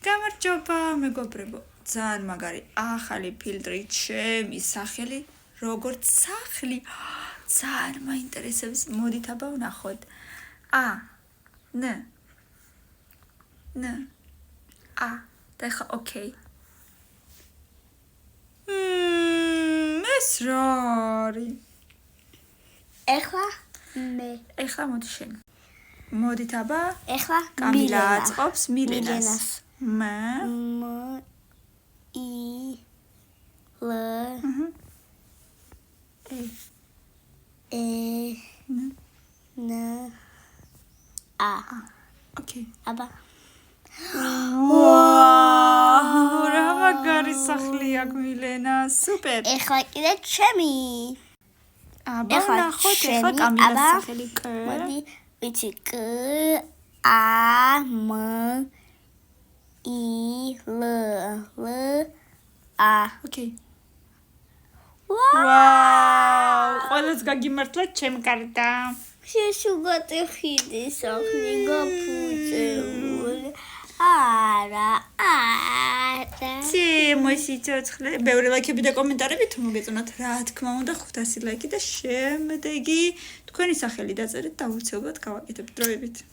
გამარჯობა მეგობრებო ძალიან მაგარი ახალი ფილტრი ჩემი სახელი როგორც სახლი ძალიან მაინტერესებს მოდით აბა ვნახოთ ნ და ხა ოკეი ეს რა არის ეხლა მოდი შენ მოდით აბა ეხლა კამილა აწყობს მილენას ოკეი აბა ვაუ რა მაგარი სახლი აქვს მილენა სუპერ ეხლა კიდე ჩემი აბა ნახოთ ეხლა კამილას სახელი მოდი ვიცი ოკეი ვაუ ყველას გაგიმართლა ჩემ კარდა შეშუგატი ხიდი სახლი გაფუჭებული არა მოსიცოცხლე ბევრი ლაიქები და კომენტარები თუ მოგეწონათ რა თქმა უნდა 500 ლაიქი და შემდეგი თქვენი სახელი დაწერეთ და აუცილებლად გავაკეთებ დროებით